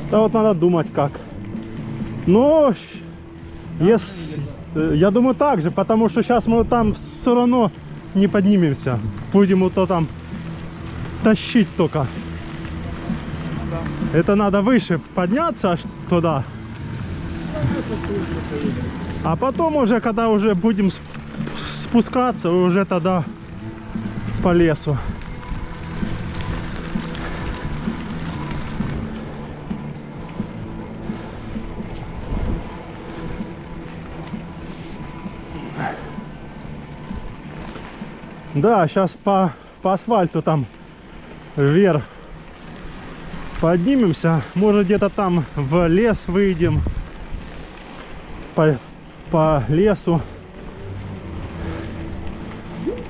Да вот надо думать как. Но если, я думаю так же, потому что сейчас мы там все равно не поднимемся. Будем то там тащить только. Это надо выше подняться аж туда. А потом уже, когда уже будем спускаться, уже тогда по лесу. Да, сейчас по асфальту там вверх поднимемся. Может, где-то там в лес выйдем. По лесу.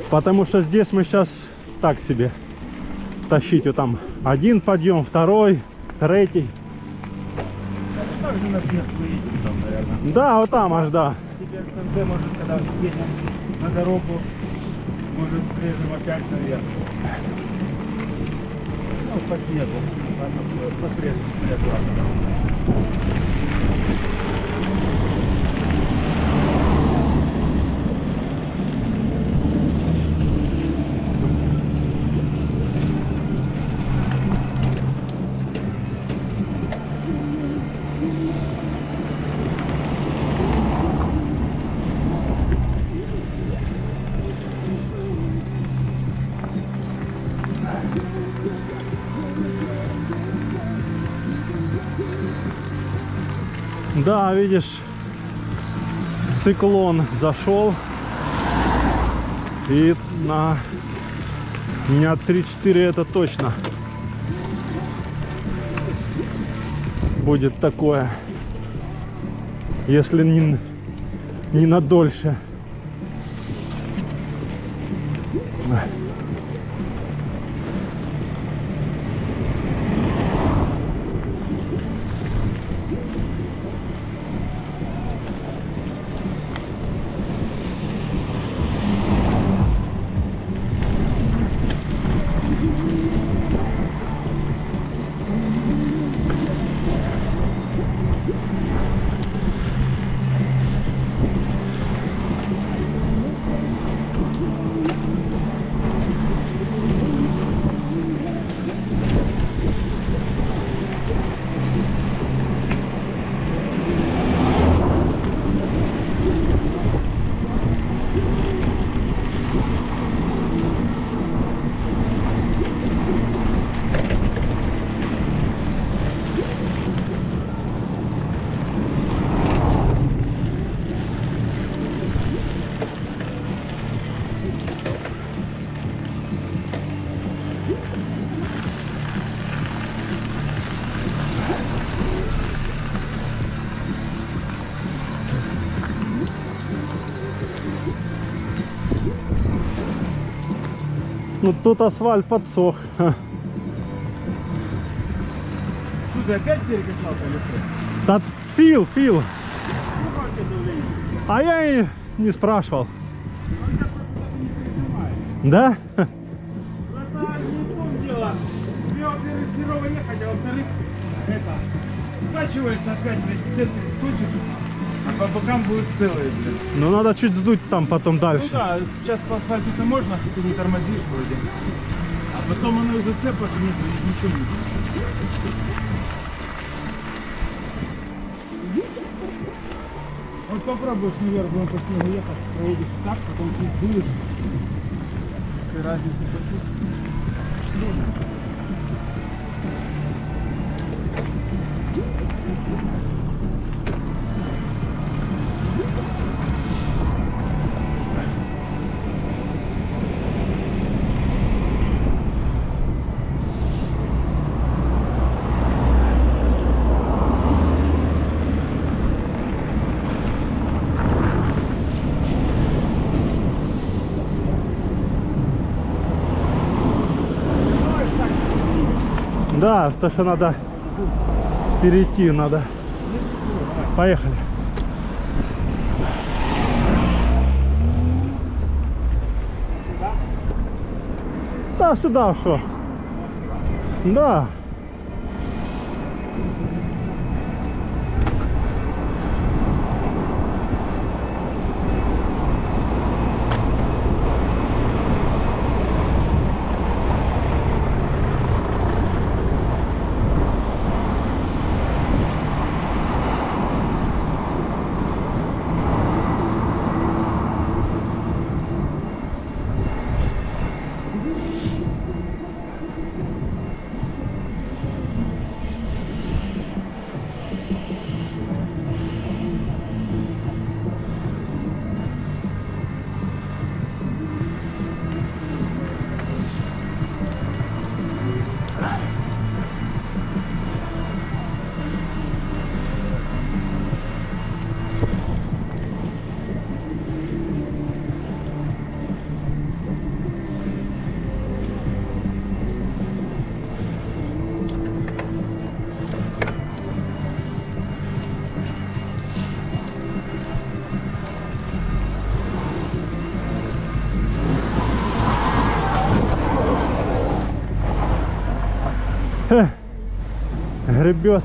Потому что здесь мы сейчас так себе. Тащить вот там один подъем, второй, третий. Также на снег выйдем там, наверное. Да, вот там аж, да. Теперь в конце, может, когда съедем на дорогу, может, срежем опять наверх. Ну, по снегу. По срезке снегу. Да, видишь, циклон зашел. И на дня 3-4 это точно будет такое. Если не на дольше. Ну тут асфальт подсох. Что, ты опять перекачал колесо? Да, Фил. А я и не спрашивал. Да? Просто не в том дело. Тебе, во-первых, херово ехать, а во-вторых, это, скачивается опять, блядь, в центре стучишь, а по бокам будут целые, блядь. Ну надо чуть сдуть там потом Ну дальше. да, сейчас по асфальту-то можно, ты не тормозишь вроде. А потом оно и зацепа, что нет, ничего не будет. Вот попробуешь наверх, вон по снегу ехать, проедешь так, потом чуть дуешь. Если разницу почувствуешь. Да, то что надо перейти надо. Поехали. Да, сюда что? Да. Гребет.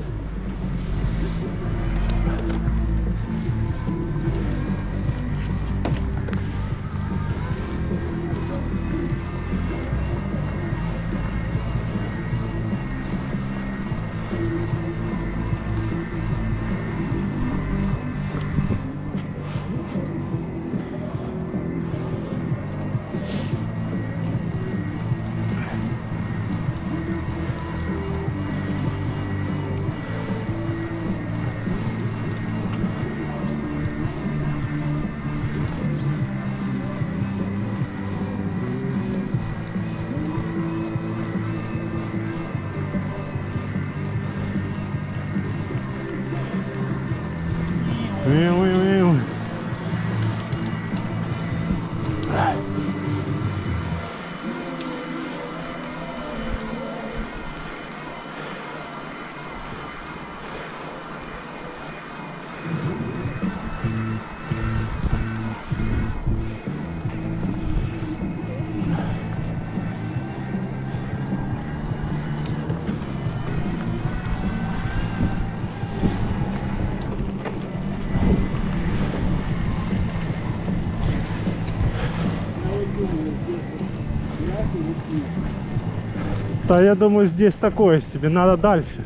Да, я думаю, здесь такое себе, надо дальше.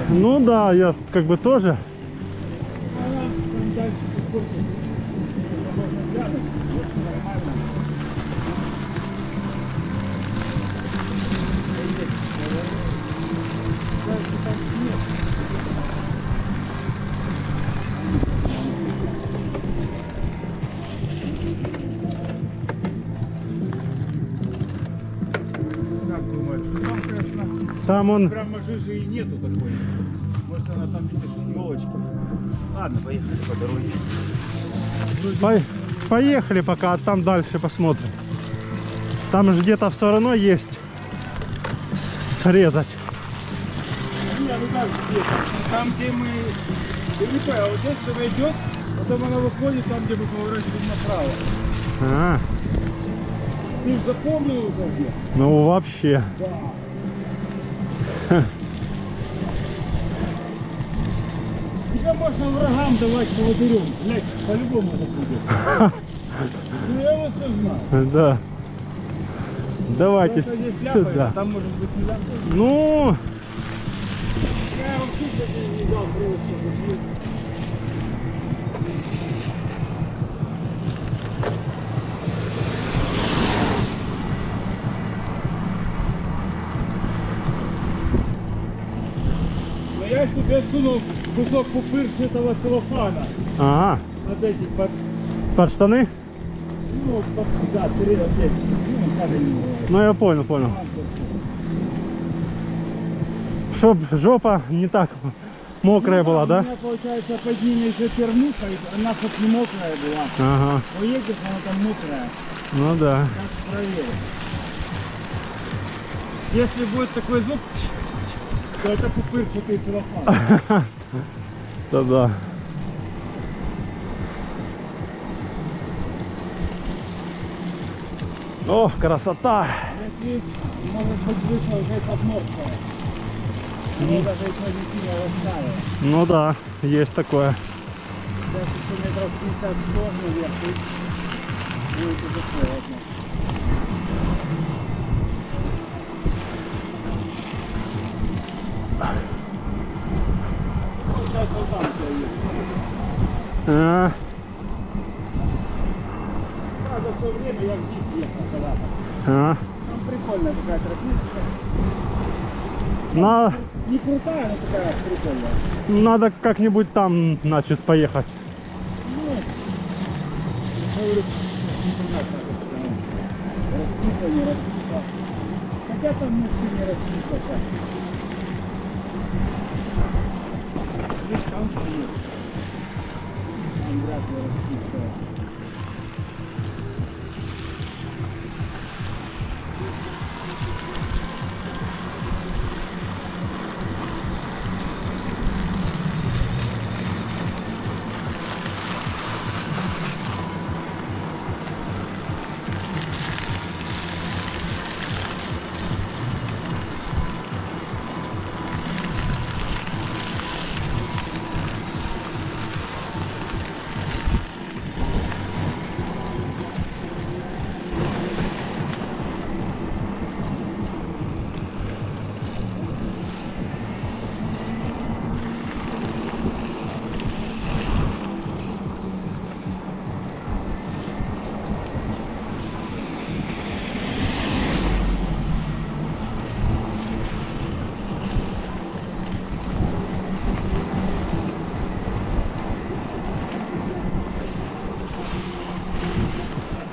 Ну да, я как бы тоже. Там он... Прямо жижи и нету такой. Может она там где-то елочка. Ладно, поехали по дороге. Поехали пока, а там дальше посмотрим. Там же где-то все равно есть срезать. Нет, ну как здесь? Там, где мы... Я не понял, вот здесь когда идет, потом она выходит там, где мы поворачиваем направо. А, Ты же запомнил уже где? ну вообще. Да. Тебя можно врагам давать поводырем. Блять, по-любому это будет. Ну я вот все знаю. Да. Давайте Просто здесь сюда. ляпает, а там может быть не ляпает. Ну, Я вообще сегодня не дал просто. Но я себе сунул кусок пупырчатого целлофана ага, от этих под... под штаны? Ну, под... Да, три вот эти. Ну, как они называются. Ну я понял. Чтоб жопа не так мокрая была, У да? меня, получается, под ними еще тернуха, она хоть не мокрая была. Ага, Поедешь, она там мокрая. ну да. Сейчас проверим. Если будет такой звук, то это пупырчатый целлофан. Да-да. О, красота! Если, может быть, вышло уже подморское. Оно даже еще не сильно растает. Ну да, есть такое. Сейчас еще метров 50-100 наверх, и будет уже холодно. Сейчас вот там стоит. А, Да, за все время я здесь ехал когда-то. а. Там прикольная такая тропинка. На, Не крутая, но такая прикольная. надо как-нибудь там, значит, поехать. Ну, я говорю, непонятно, как это там. Расписано, не расписано. Хотя там может и не расписано. Так. Здесь там стоит. Там вряд ли расписано.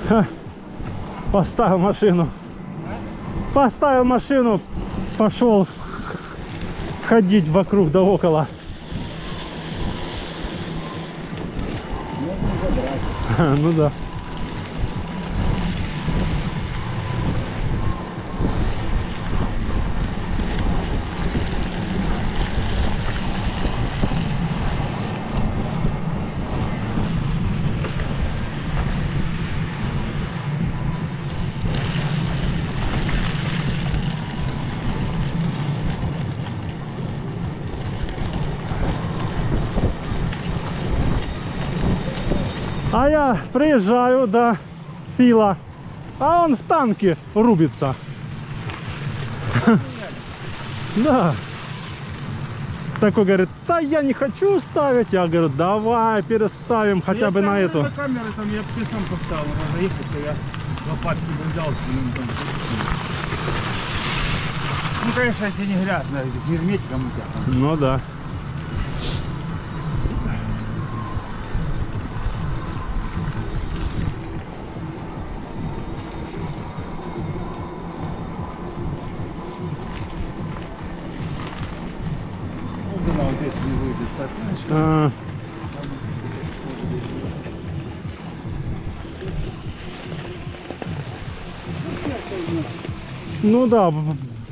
Ха, поставил машину. Поставил машину, пошел ходить вокруг да около. Можно забрать. Ну да. А я приезжаю до Фила, а он в танке рубится. Да. Такой говорит, да я не хочу ставить. Я говорю, давай переставим хотя бы на эту. На камеры там я бы сам поставил, можно ехать, то я лопатки бы взял. Ну, конечно, если не грязно, с герметиком у тебя там. Ну да. Ну, вот здесь внизу идет стаканчик. А, ну да,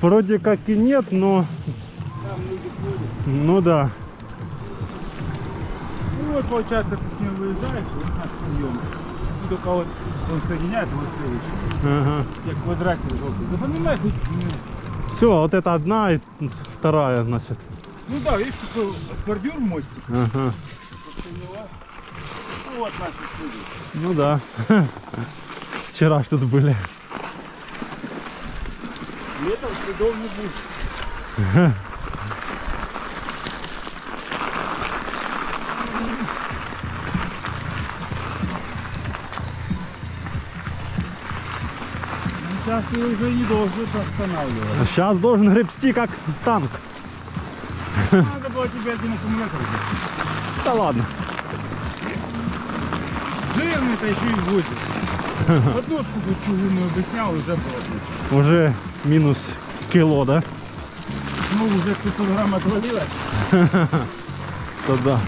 вроде как и нет, но... Там люди ходят. Ну да. Ну вот, получается, ты с ним выезжаешь, вот наш подъем. И только вот он соединяет его следующий. Ага. Я квадратик желтый. Запоминай хоть, Все, вот это одна и вторая, значит. ну да, видишь, такой бордюр мостик. Ага. Ну вот наши студии. Ну да. Вчера ж тут были. Летом следов не будет. Сейчас ты уже не должен останавливать. Сейчас должен гребсти как танк. Надо было тебе один аккумулятор взять. Да ладно. Жирный-то еще и возит. Подножку тут чугунную бы снял, уже было отлично. Уже минус кило, да? Ну, уже 500 грамм отвалилось. Да.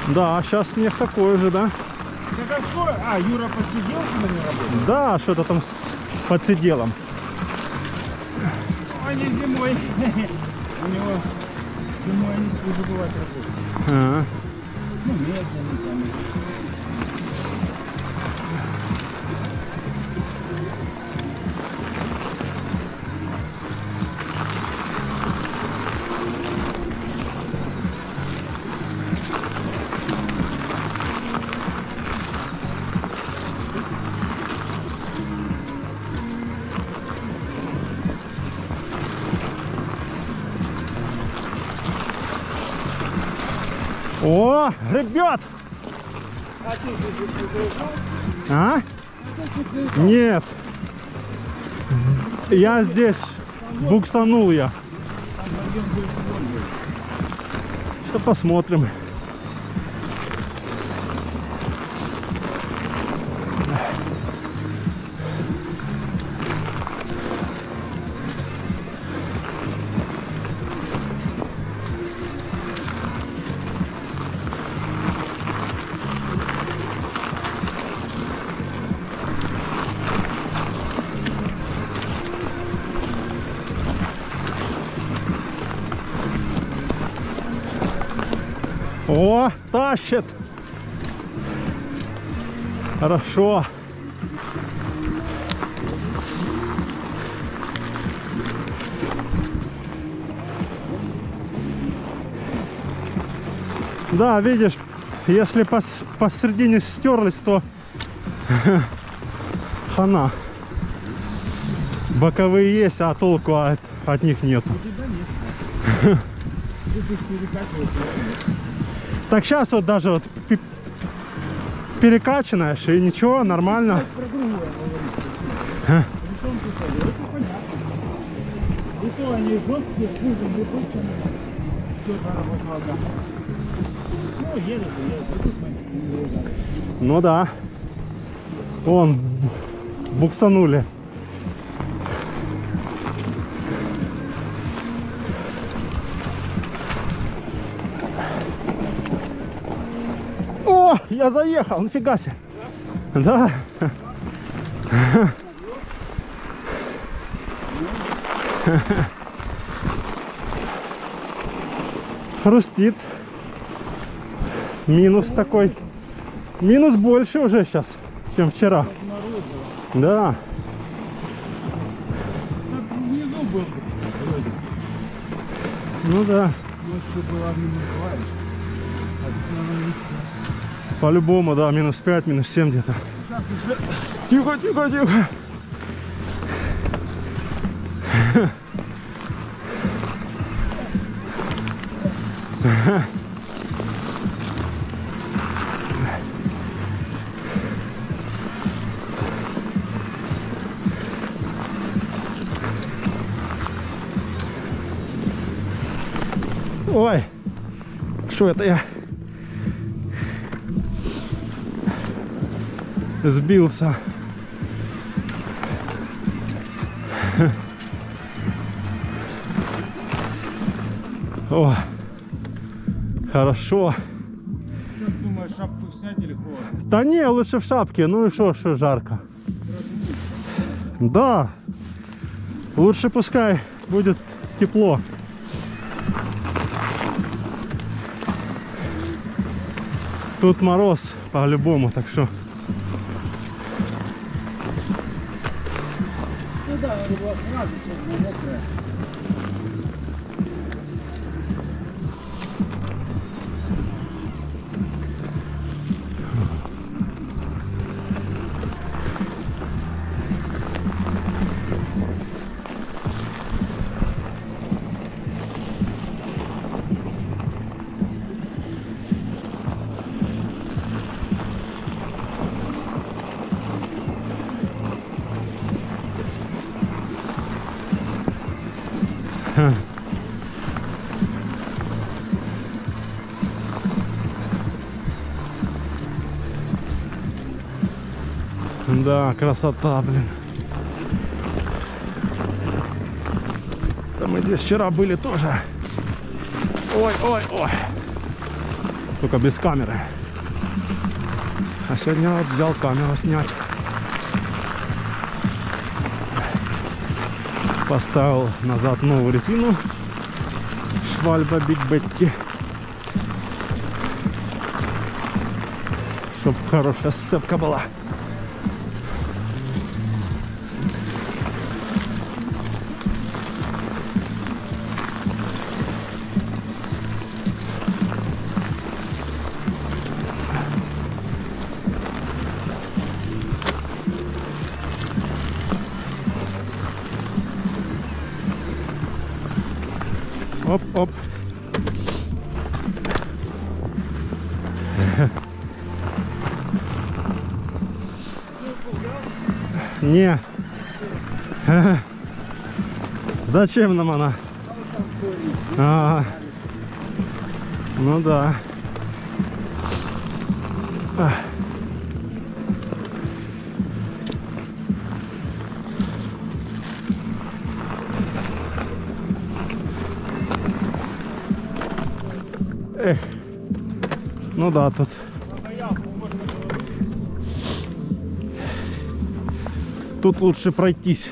Да, сейчас снег такой же, да? Так а что? А, Юра подсидел, что ли, не работает? Да, что-то там под сиделом. Они зимой. У него зимой они хуже бывает работать. А. Ну, медленно там. О, ребят! А ты здесь не заезжал? А? А ты тут заезжал? Нет. Я здесь буксанул я. Там один был вон был. Что посмотрим. О, тащит. Хорошо. Да, видишь, если посередине стерлись, то хана. Боковые есть, а толку от них нету. У тебя нет. Ты их перекачиваешь. Так сейчас вот даже вот перекачиваешь и ничего, нормально. Про другое говорить. Причем тут это понятно. И то они жесткие, хуже выпущены. Все дорого. Ну, едет и едет. Тут мы не уезжаем. Ну да. Вон буксанули. О, я заехал, нифига себе. Да. Хрустит. Минус такой. Минус больше уже сейчас, чем вчера. Да. Так внизу был. Вроде. Ну да. Вот что была минус 2. А тут, наверное, минус 5. По-любому, да, минус 5, минус 7 где-то. Сейчас, если... Тихо, тихо, тихо. Ой, что это я? Сбился. О, хорошо. Как думаешь, шапку снять или холодно? Да не, лучше в шапке. Ну и что жарко. Да. Лучше пускай будет тепло. Тут мороз по-любому, так что. Ну да, надо было сразу, чтобы не мокрая. Да, красота, блин. Да мы здесь вчера были тоже. Ой, ой, ой. Только без камеры. А сегодня вот взял камеру снять. Поставил назад новую резину Швальба Биг Бетти, чтобы хорошая сцепка была. Оп-оп. Не. Зачем нам она? Ну да. Эх. Ну да, тут. Тут лучше пройтись.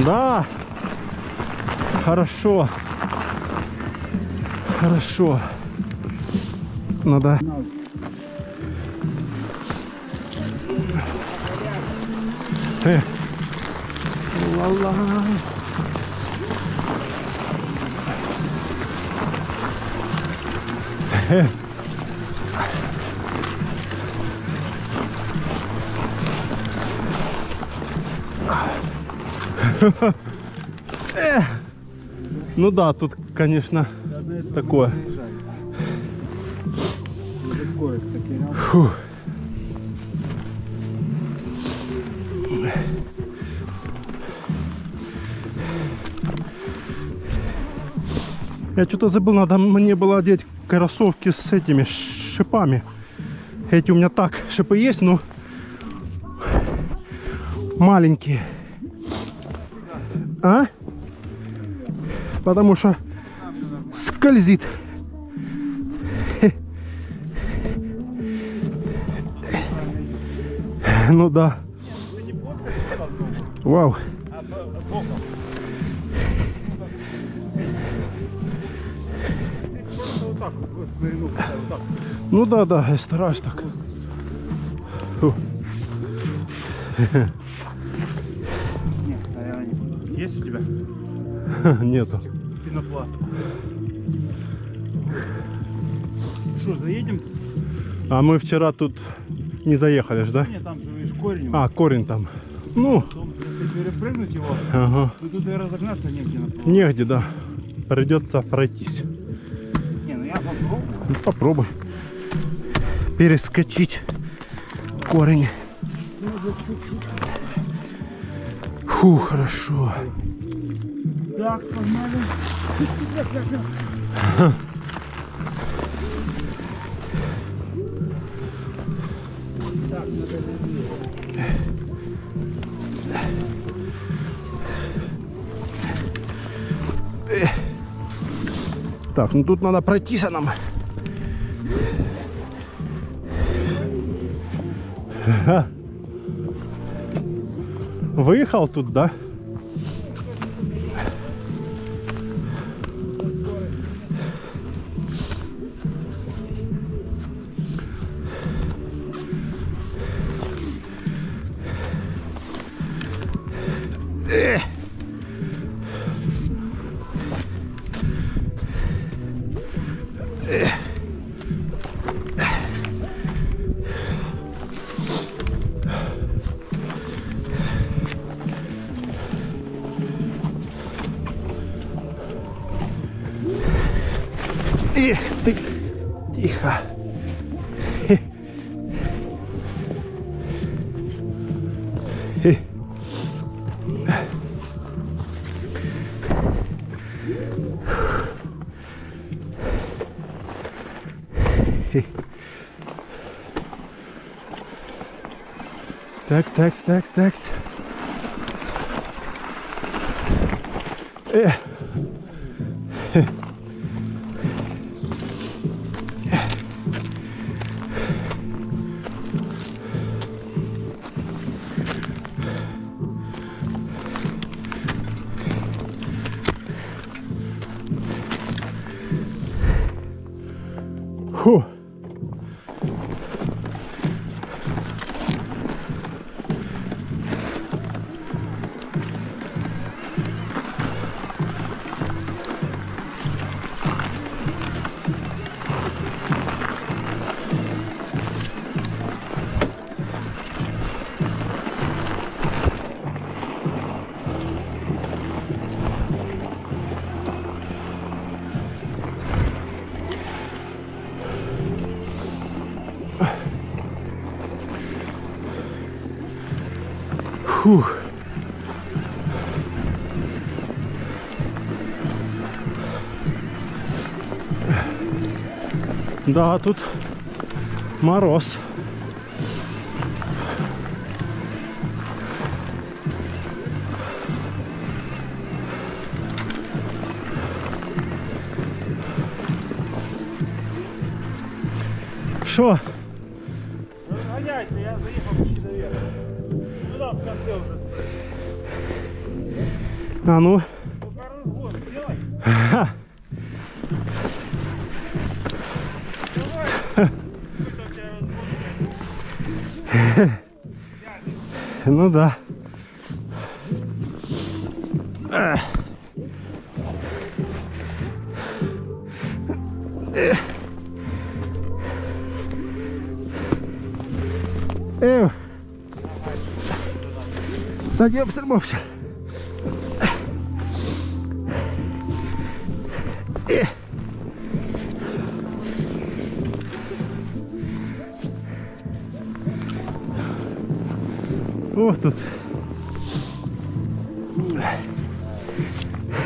Да, хорошо, хорошо. Надо. Ла-ла. Ну да, тут, конечно, такое. Фу. Я что-то забыл, надо мне было одеть кроссовки с этими шипами. Эти у меня так, шипы есть, но маленькие. А? Потому что скользит. Ну да. Вау. Ну да, да, я стараюсь так. Фу. Есть у тебя? Нету. Пенопласт. Что, заедем? А мы вчера тут не заехали ж, да? Нет, там же видишь корень. А, корень там. Ну. Потом, если перепрыгнуть его, Ага. то тут и разогнаться негде. Например. Негде, да. Придется пройтись. Не, ну я попробую. Ну, попробуй. Перескочить корень. Фу, хорошо. Так, погнали. Так, надо Так, ну тут надо пройтись нам. Ага. Выехал тут, да? Эх ты, тихо. Так, такс, такс, такс. Фу. Фух. Да, тут мороз. Шо? Разгоняйся, я заехал почти наверх. Туда в конце уже. А ну. Только разгон сделай. Ха. Давай. Что у тебя разгон? Ну да. Эх. Эх. Эх. Так, я обсермовся. О, тут.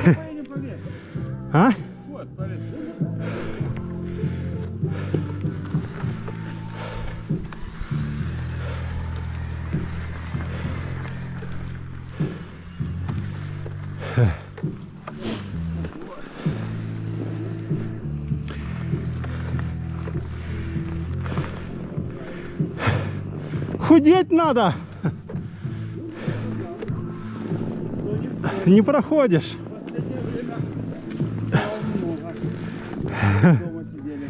Поедем по лесу. А? Вот, по лесу. Худеть надо. Не проходишь. Дома сидели.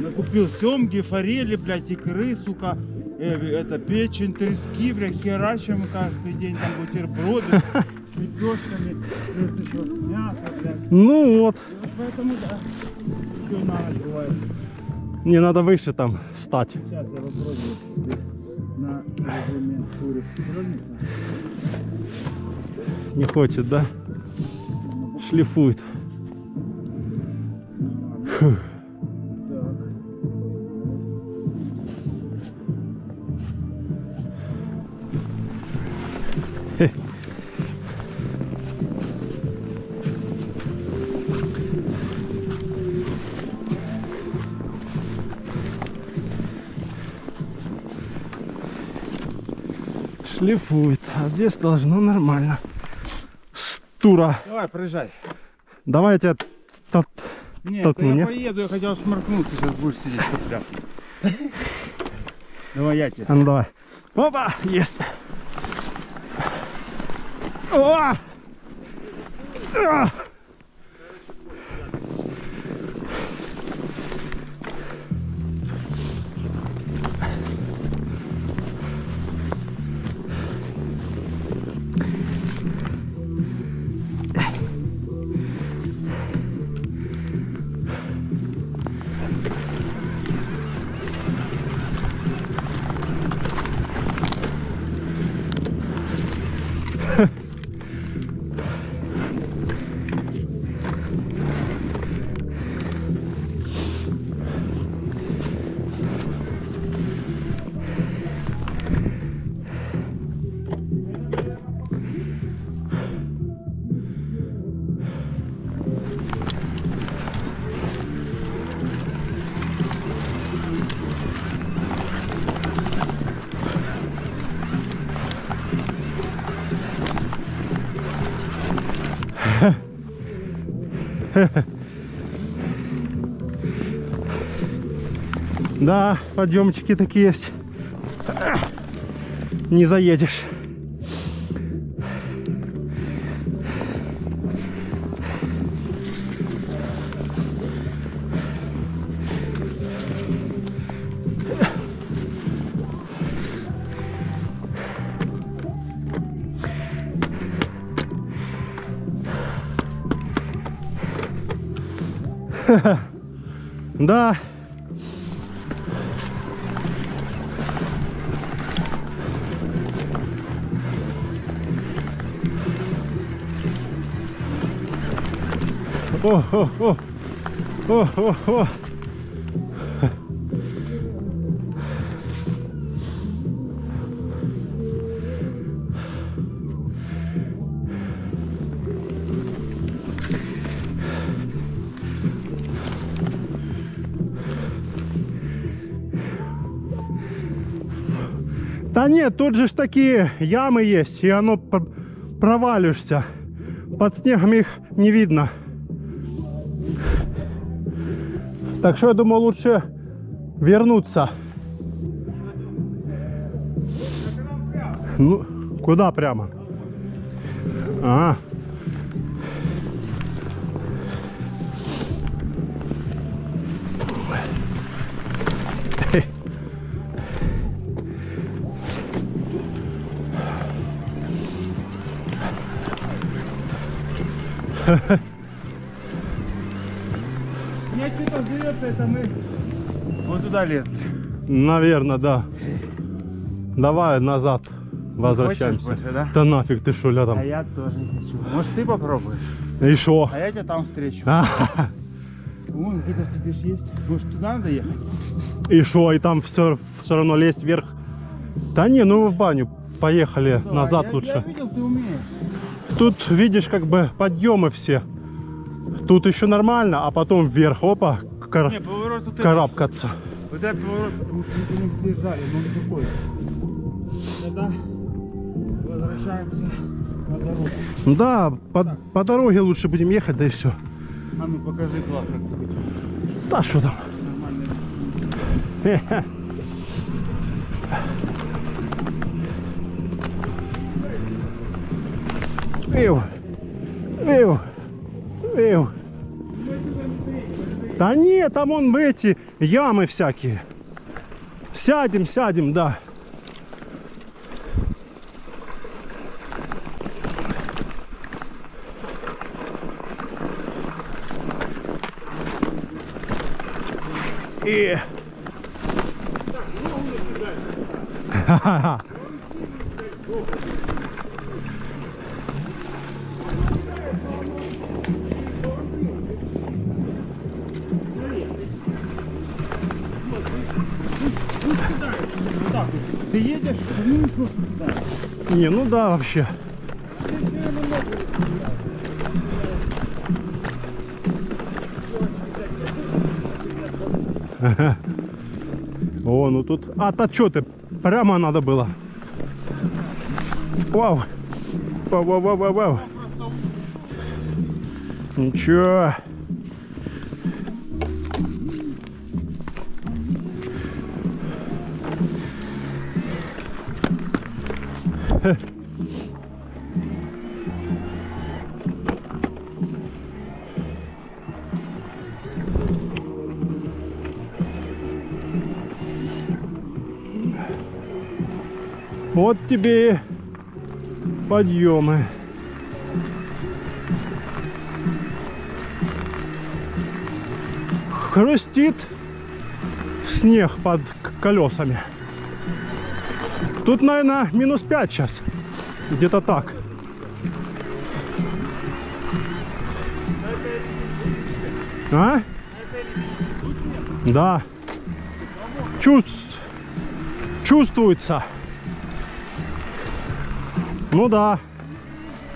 Накупил семги, форели, блядь, икры, сука. Это печень, трески, блядь, херачим каждый день там бутерброды с лепешками, плюс еще мясо, блядь. Ну вот. И вот поэтому, да, еще на ночь бывает. Не надо выше там стать. Сейчас я попробую, если на режиме курит. Разница? Не хочет, да? Шлифует. Фу. Так. Шлифует. А здесь должно нормально. Стура. Давай, проезжай. Давай я тебя Нет, толкну, я не? поеду, я хотел шмаркнуться, сейчас будешь сидеть цыпля. Давай я тебе. А ну давай. Опа, есть. О! А! Да, подъемчики такие есть. Не заедешь. Да. О. Да нет, тут же ж такие ямы есть, и оно провалишься. Под снегом их не видно. Так что я думаю, лучше вернуться. Ну, куда прямо? А. Мне что-то сдается, это мы вот туда лезли. Наверное, да. Давай назад возвращаемся. Хочешь больше, да? Да нафиг, ты что, летом? А я тоже не хочу. Может, ты попробуешь? И шо? А я тебя там встречу. А, Вон, какие-то ступишь есть. Может, туда надо ехать? и шо? И там все равно лезть вверх? Да не, ну в баню. Поехали Да, назад я лучше. видел, ты умеешь. Тут, видишь, как бы подъемы все. Тут еще нормально, а потом вверх, опа, Не, поворот тут карабкаться. Вот этот поворот мы не съезжали, но он такой. Тогда возвращаемся на дорогу. Да, по дороге лучше будем ехать, да и все. А ну покажи класс, как ты хочешь. Да что там? Нормально. Вив. Да нет, там вон эти ямы всякие. Сядем, да. И... Ха-ха-ха. Ты едешь, ну что ж туда. Не, ну да, вообще. О, ну тут... А-то что ты? Прямо надо было. Вау. Вау. Ничего. Вот тебе и подъемы. Хрустит снег под колесами. Тут, наверное, -5 сейчас. Где-то так. А? Да. Чувствуется. Ну да.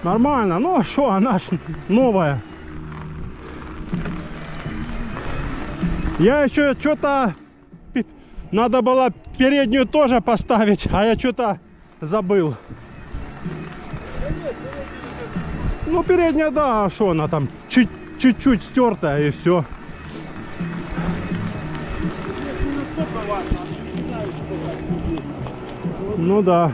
Нормально. Ну что, она ж новая. Я еще что-то... Надо было переднюю тоже поставить, а я что-то забыл. Ну, передняя, да, что она там, чуть-чуть стертая и все. Ну да.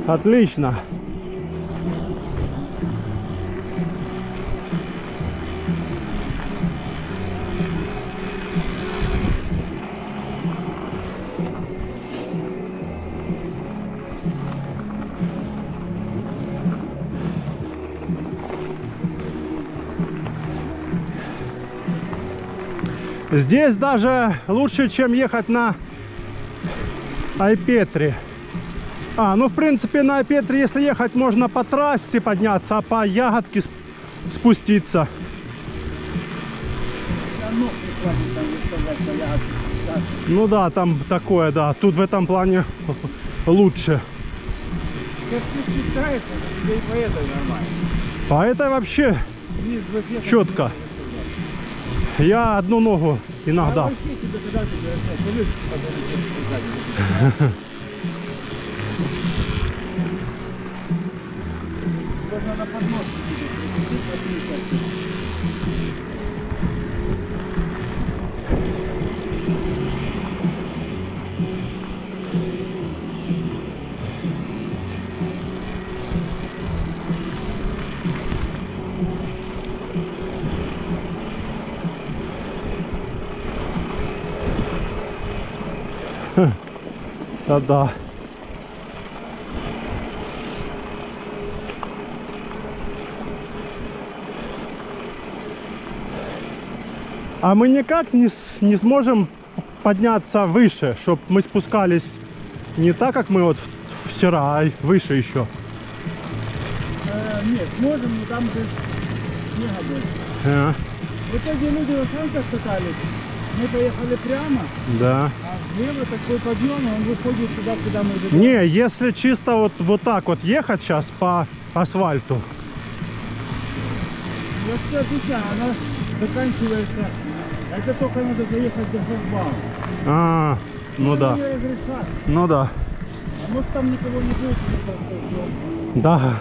Отлично. Здесь даже лучше, чем ехать на Айпетре. Ну в принципе на Айпетре, если ехать, можно по трассе подняться, а по ягодке спуститься. Ну да, там такое, да. Тут в этом плане лучше. По этой вообще четко. Я одну ногу иногда. Да-да. А мы никак не сможем подняться выше, чтобы мы спускались не так, как мы вот вчера, а выше еще. Нет, сможем, но там же снега больше. В итоге люди в Франках катались. Мы поехали прямо, да. А влево такой подъем, он выходит туда, куда мы идем. Не, если чисто вот так вот ехать сейчас по асфальту. Я что объясняю, она заканчивается. Это только надо заехать до шлагбаума. Ну да. Ну да. А может там никого не будет? Да.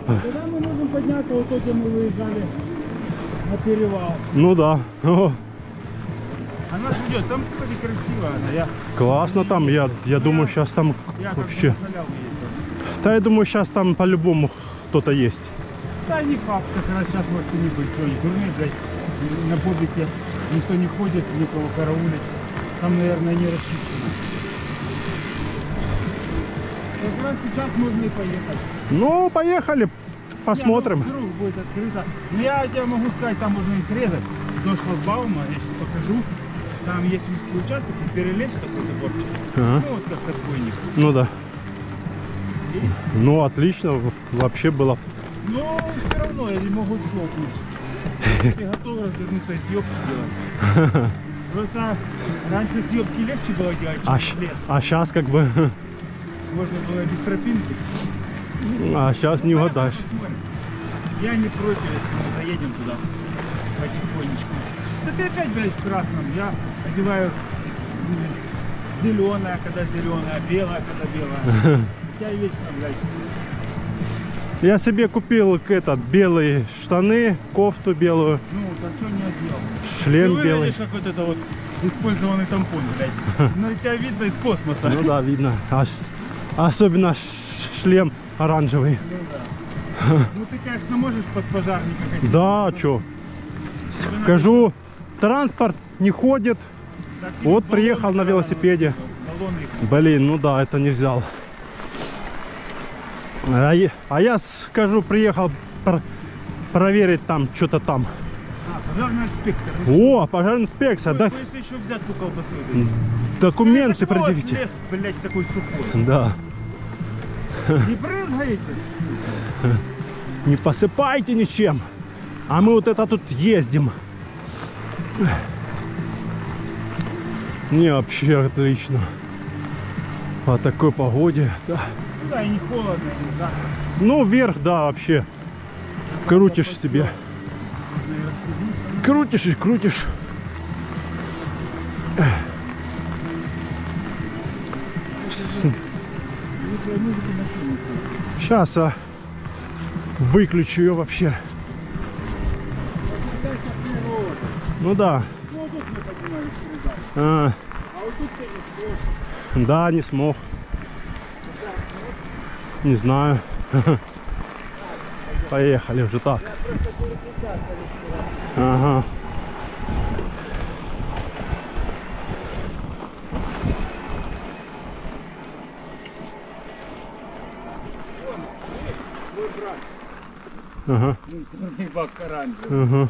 Тогда мы можем подняться, вот тут, где мы выезжали на перевал. Ну да. Она идет, там, кстати, красиво. Классно там, я думаю, сейчас там вообще. Да, я думаю, сейчас там по-любому кто-то есть. Да, не факт, как раз сейчас может и не быть. Что, не дурные, блядь, на бобике никто не ходит, никого караулить. Там, наверное, не расчищено. Как раз сейчас можно и поехать. Ну, поехали, посмотрим. Вдруг будет открыто. Но я тебе могу сказать, там можно и срезать до шлагбаума, я сейчас покажу. Там есть узкий участок, перелез такой заборчик. Ну, вот как отбойник. Ну да. И? Ну, отлично, вообще было. Но все равно я не могу хлопнуть. Ты готов развернуться и съемки делать. Просто раньше съемки легче было делать, чем лес. А сейчас как бы... Можно было без тропинки. А сейчас не угадаешь. Я не против, если мы заедем туда потихонечку. Да ты опять, блядь, в красном. Я одеваю зеленое, когда зеленое, белое, когда белое. Я вечно, блядь. Я себе купил белые штаны, кофту белую. Ну, так что не одел? Шлем ты белый. Ты как вот это вот использованный тампон, блядь. Но тебя видно из космоса. Ну да, видно. Особенно шлем оранжевый. Ну да. Ну ты, конечно, можешь под пожарника косить. Да, чё? Скажу, транспорт не ходит. Так, вот приехал на велосипеде. Блин, ну да, это не взял. А я скажу, приехал проверить там, что-то там. Пожарная инспекция. О, пожарная инспекция. Да. Если еще взятку колбасы. Документы предъявите. Лес, блядь, такой сухой. Да. Не брызгаете? Не посыпайте ничем. А мы вот это тут ездим. Не, вообще отлично. По такой погоде. Да. Ну да, и не холодно, да. Ну, вверх, да, вообще. Крутишь себе. Крутишь и крутишь. Сейчас выключу ее вообще. Ну да. Ну, тут мы поднимались сюда. А, А вот тут ты не смог. да, не смог. Не знаю. Поехали уже так. Ага. Твой брат. Ага. Ну, сырный бак оранжевый. Ага.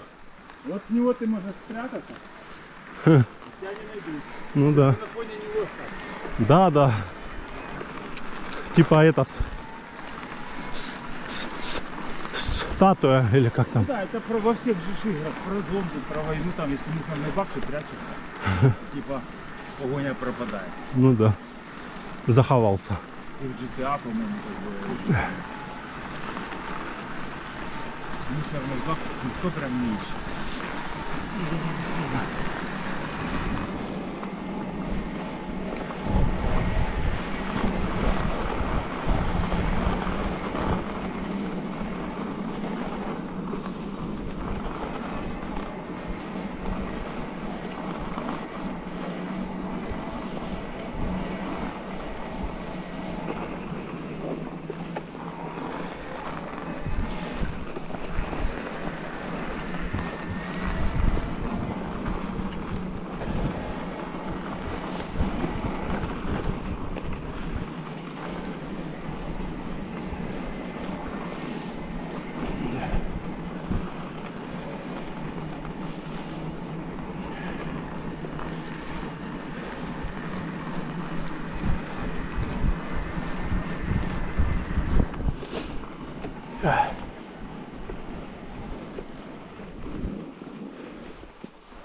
Вот в него ты можешь спрятаться. Тебя не найдут. Ну да. Ты на фоне него стать. Да, да. Типа этот. Статуя или как там. Да, это во всех же играх, про зомби, про войну, там, если мусорный бак, ты прячешься. Типа, погоня пропадает. Ну да. Заховался. И в GTA, по-моему, как бы... Мусорный бак никто прям не ищет.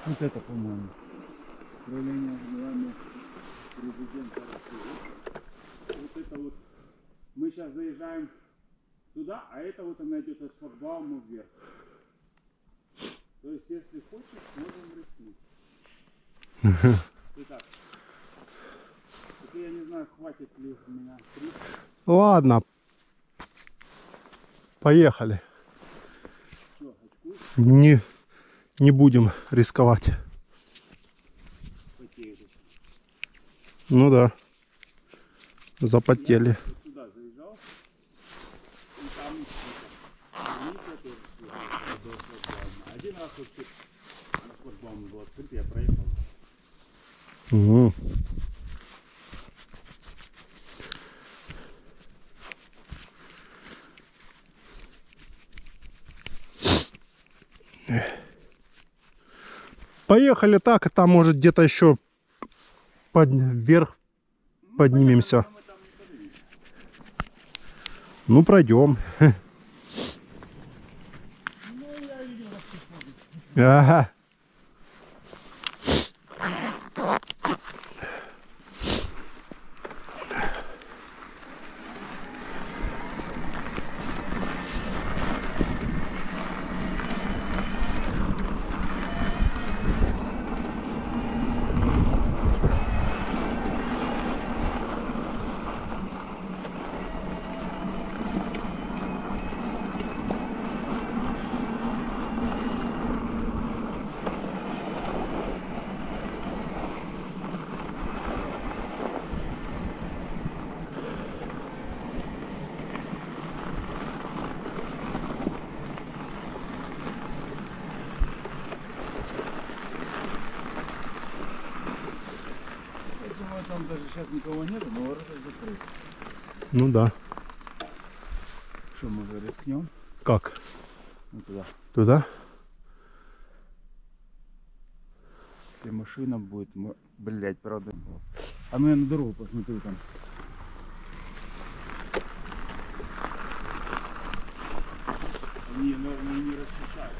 Вот это, по-моему, управление главное президента России. Вот это вот. Мы сейчас заезжаем туда, а это вот она идет от шлагбаума вверх. То есть, если хочешь, можем рискнуть. Итак, это я не знаю, хватит ли у меня 3. Ладно. Поехали. Что, очкуешь? Не будем рисковать. Потеет еще. Ну да. Запотели. Вот сюда заезжал, и там видите, тоже до шлагбаума. Один раз вообще на шлагбауме был открыт, я проехал. Угу. Поехали так, и там может где-то еще вверх поднимемся. Ну пройдем. Ага. Там даже сейчас никого нет, но ворота закрыты. Ну да. Что, мы уже рискнем? Как? Вот туда. Туда? Если машина будет, мы, блять, правда. А ну я на дорогу посмотрю там. Они, наверное, не расчищают.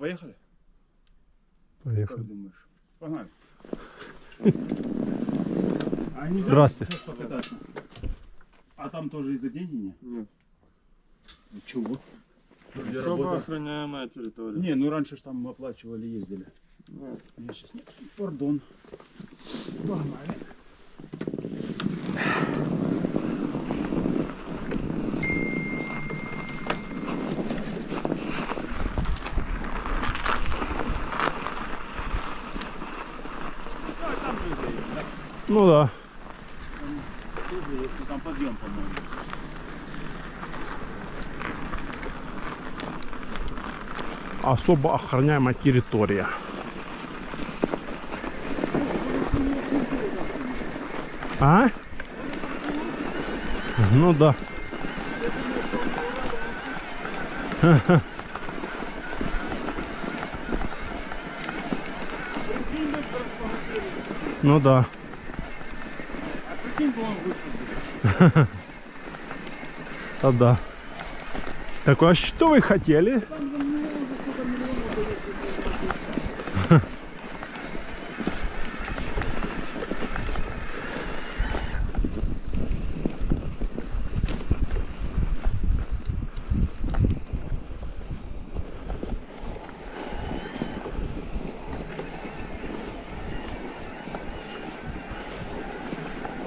Поехали? Поехали. Как думаешь? Погнали. А нельзя Здрасте. сейчас покататься? А там тоже из-за деньги нет? Нет. Ничего. Особо охраняемая территория. Не, ну раньше ж там оплачивали, ездили. Нет. Я сейчас не... Пардон. Погнали. Там тоже есть, да? Ну да. Тоже есть, но там подъем, по-моему. Особо охраняемая территория. А? Ну да. Ну да. А прикинь, бы он вышел. А да. Так, а что вы хотели?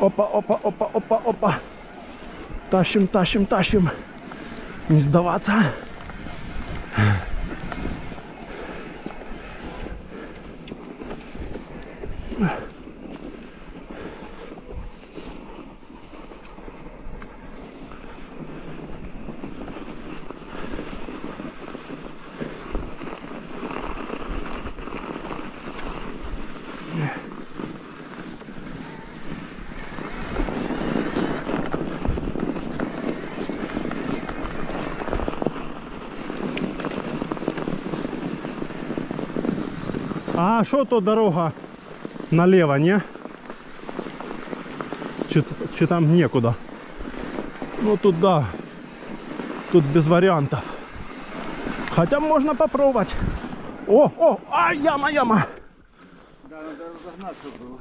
Опа, опа, опа, опа, опа. Тащим, тащим, тащим. Не сдаваться. А что то дорога налево, не? Че там некуда? Ну тут да. Тут без вариантов. Хотя можно попробовать. О, а, яма, яма. Да, надо разогнаться было.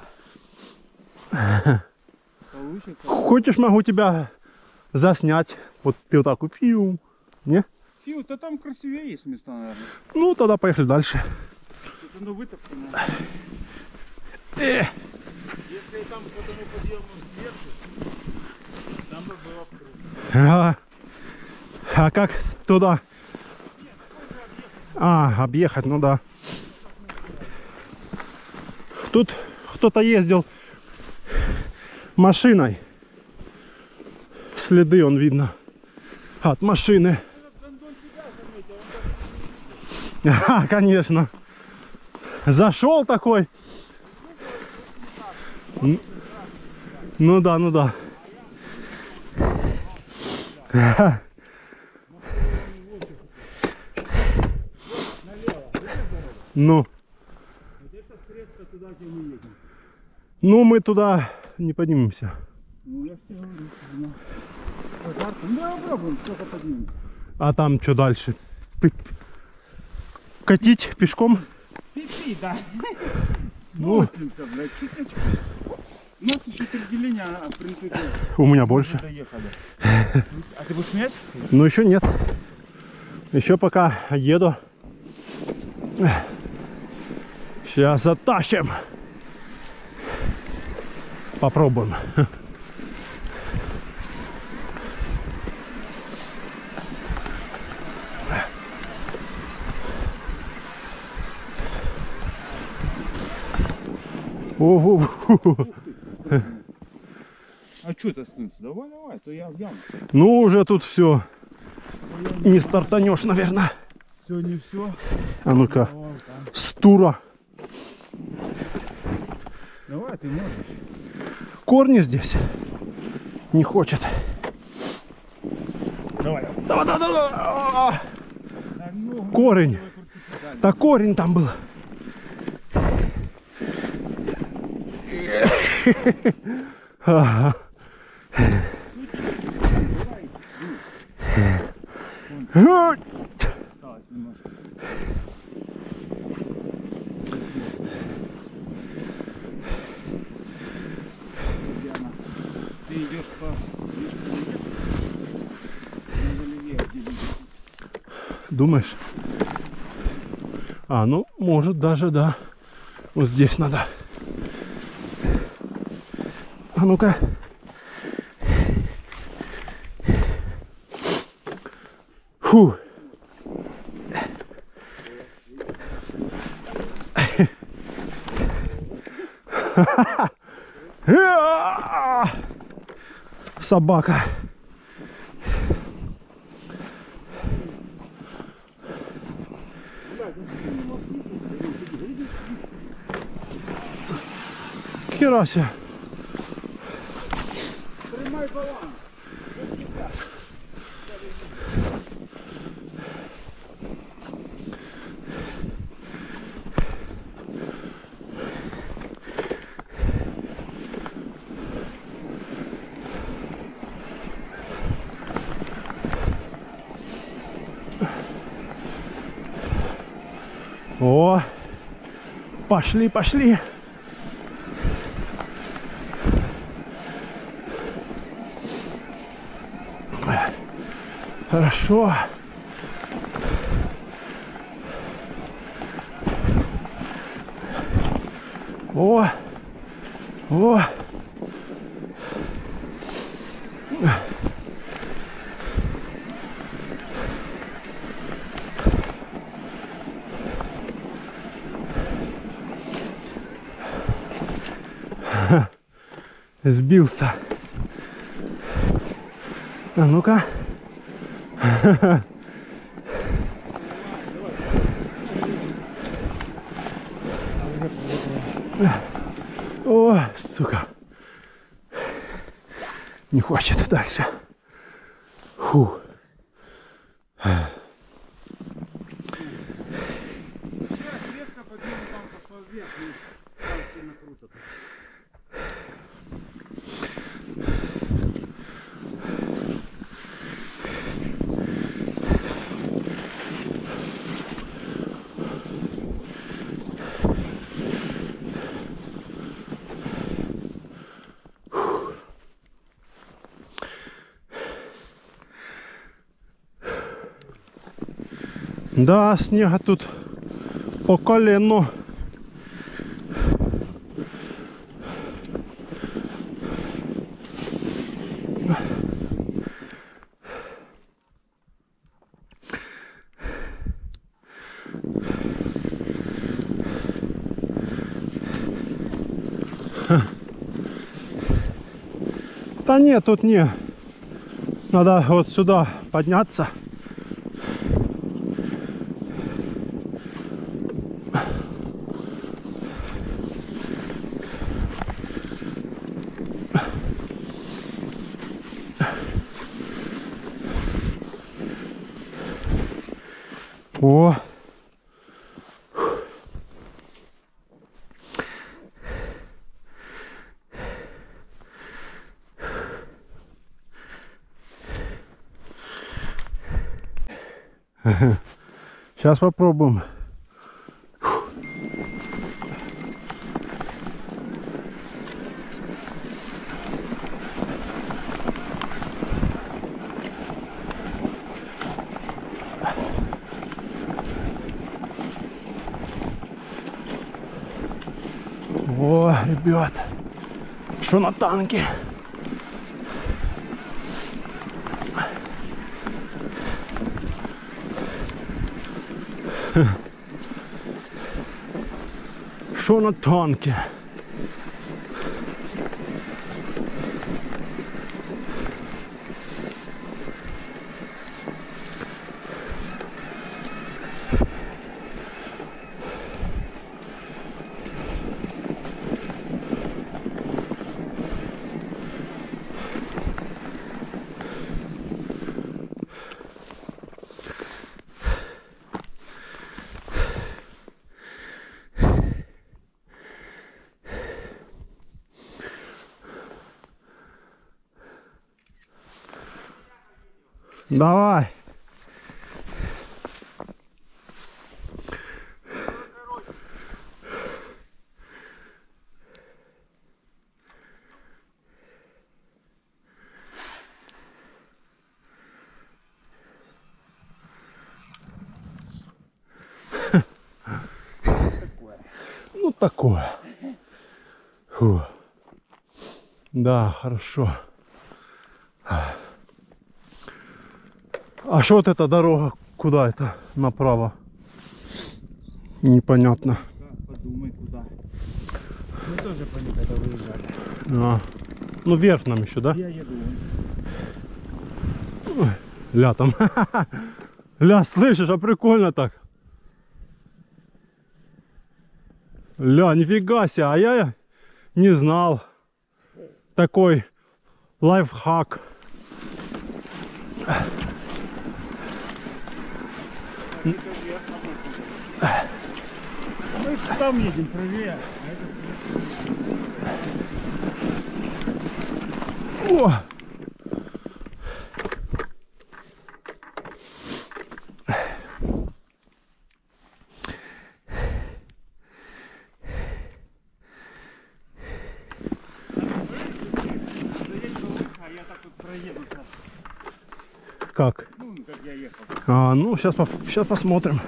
Получится? Хочешь, могу тебя заснять. Вот ты вот так вот, фью. Не? Фью, да там красивее есть места, наверное. Ну, тогда поехали дальше. Тут оно вытоптано. Э, Если там по тому подъему сверху, там бы было круто. а как туда? А, объехать, ну да. Тут кто-то ездил машиной. Следы он видно от машины. А, конечно. Зашел такой. Ну да, ну да. Ну. Ну, мы туда не поднимемся. Ну, я ж тебе говорю, пожарка. Ну, давай попробуем, сколько поднимется. А там что дальше? Катить пешком? Пи-пи, да. Ну, Спустимся, блядь, чуть-чуть. У нас еще отделение, в принципе, у меня больше. доехали. А ты будешь менять? Ну, еще нет. Еще пока еду. Сейчас затащим. Попробуем. Ого. А что ты остановился? Давай, давай, то я в яму. Ну, уже тут все. Не стартанешь, наверное. Все, не все. А ну-ка. С тура. Давай, ты можешь. Корни здесь не хочет. Давай. Давай, давай, давай. Да, ну, Корень. Да корень там был. Ага. осталось немножко. идешь по... Надо левее отделить. Думаешь? А, ну, может даже, да. Вот здесь надо. А ну-ка. Фу. Собака. Хера себе. Тримай баланс. О, пошли, пошли. Хорошо. О, о. Сбился. А ну-ка. О, сука. Не хочет дальше. Фу. Резко подъем там по верху. Там сильно круто. Да, снега тут по колено. Да нет, тут не. Надо вот сюда подняться. О. Сейчас попробуем. О, ребят, что на танке? Что на танке? Давай. такое. Фу. Да, хорошо. А что вот эта дорога? Куда это? Направо? Непонятно. Подумай, куда. Мы тоже по ней когда выезжали. А. Ну вверх нам еще, да? Я еду. Ля там. Ля, слышишь, а прикольно так. Ля, нифига себе, а я не знал. Такой лайфхак. Мы же там едем, правее. О! Я так вот проеду сейчас. Как? Ну, как я ехал. А, ну, сейчас посмотрим.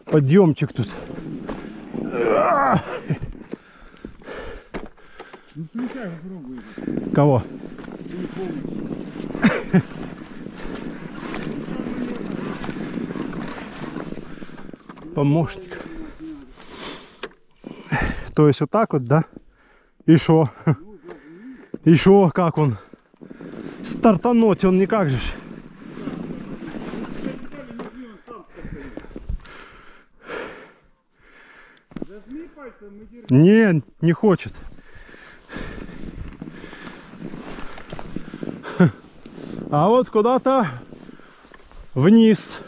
Подъемчик тут. Ну, включай, попробуй. Кого? Помощник. То есть вот так вот, да? И шо? И шо, как он? Стартануть он никак же. Зажми пальцем и держи. Не, не хочет. А вот куда-то вниз.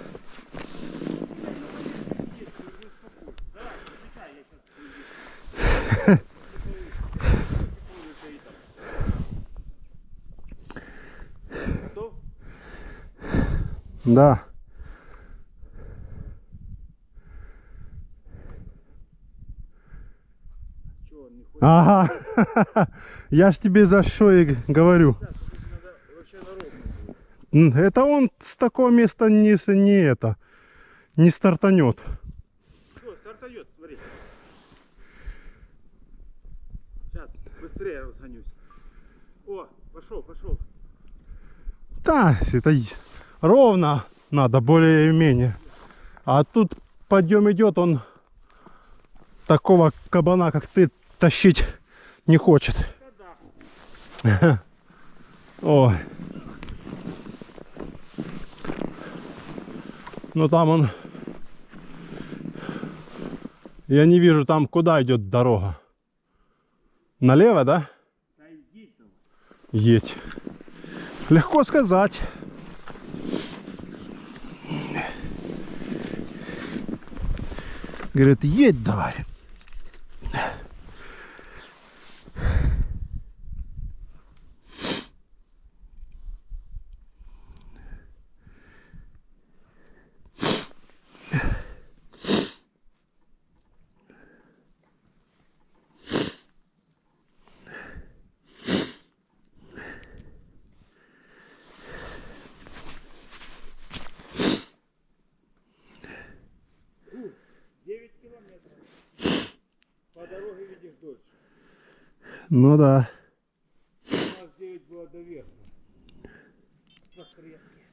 Готов? Да. Чего, он не хочет? Ага. Я ж тебе за что и говорю. Надо вообще на ровно. Это он с такого места не стартанет. Что, стартует, смотри. Сейчас, быстрее разгонюсь. О, пошел. Да, это ровно надо, более-менее. А тут подъем идет, он такого кабана, как ты, тащить не хочет. Да-да. Ой. Ну там он... Я не вижу там, куда идет дорога. Налево, да? Да иди там. Едь. Легко сказать. Говорит, едь давай. По дороге видишь дольше. Ну да. У нас 9 было до верха. Посредки.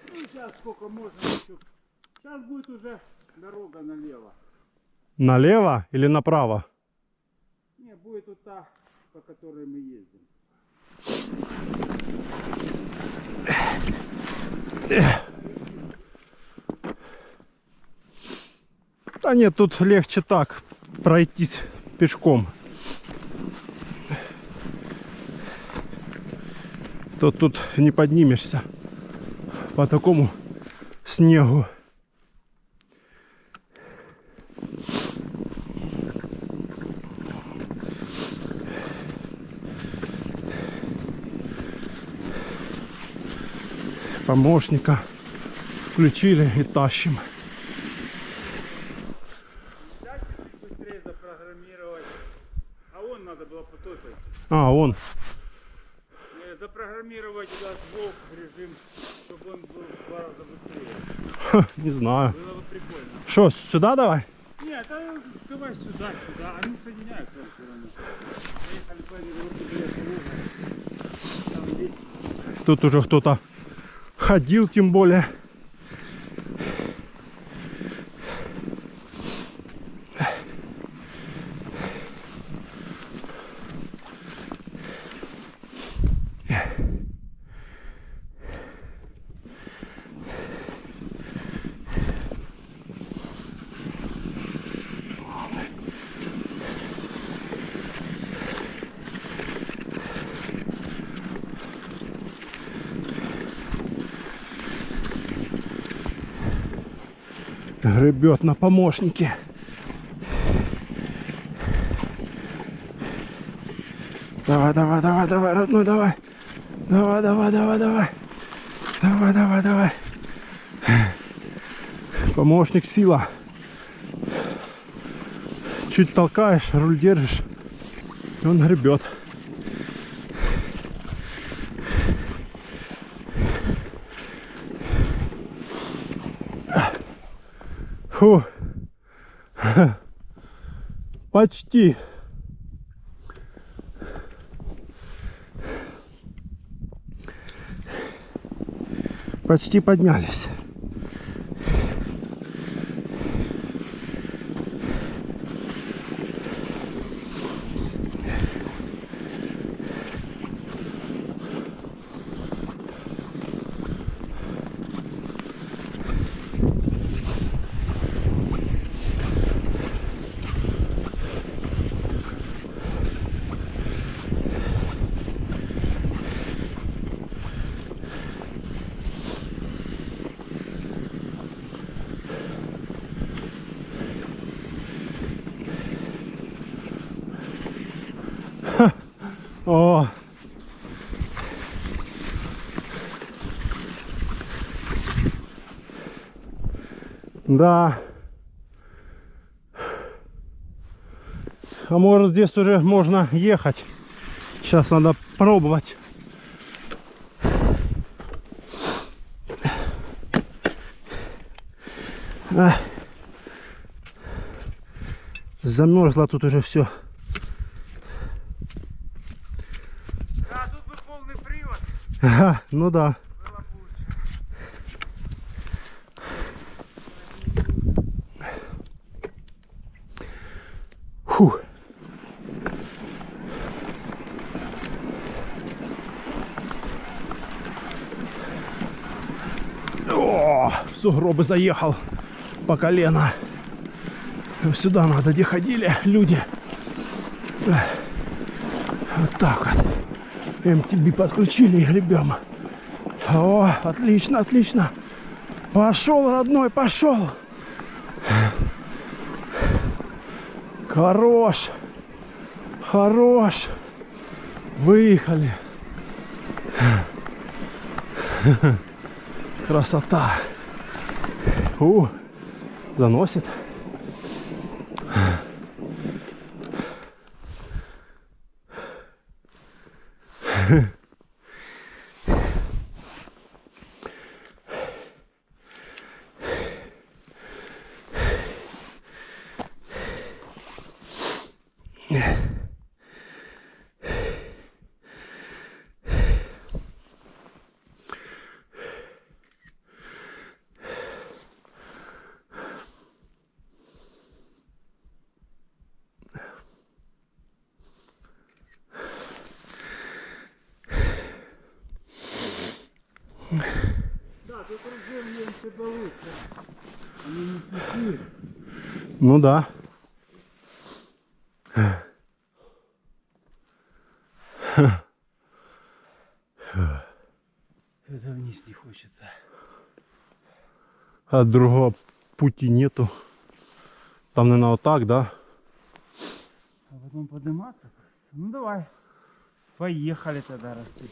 Ну сейчас сколько можно еще. Сейчас будет уже дорога налево. Налево или направо? Не, будет вот та, по которой мы ездим. Да нет, тут легче так пройтись пешком. То тут не поднимешься по такому снегу. Помощника включили и тащим. Датчик быстрее запрограммировать. А он надо было по той пойти. А, он. Запрограммировать запрограммировать у нас волк режим, чтобы он был в 2 раза быстрее. Ха, не знаю. Было бы прикольно. Что, сюда давай? Нет, давай сюда. Они соединяются все равно. Поехали по этой дороге. Тут уже кто-то ходил, тем более. Гребет на помощнике. Давай, давай, давай, давай, родной, давай. Давай, давай, давай, давай. Давай, давай, давай. Помощник сила. Чуть толкаешь, руль держишь, и он гребет. Фу. Почти. Почти поднялись. О! Да. А может, здесь уже можно ехать. Сейчас надо пробовать. Замерзло тут уже все. А тут бы полный привод. Ага, ну да. Было бы лучше. Фу. О, в сугробы заехал по колено. Сюда надо, где ходили люди. Вот так вот. МТБ подключили и гребем. О, отлично, отлично. Пошел, родной, пошел. Хорош. Хорош. Выехали. Красота. Заносит. Да, тут режим все получше. Они не смешные. Ну да. Это вниз не хочется. А другого пути нету. Там, наверное, вот так, да? А потом подниматься? Ну давай. Поехали тогда, раз ты.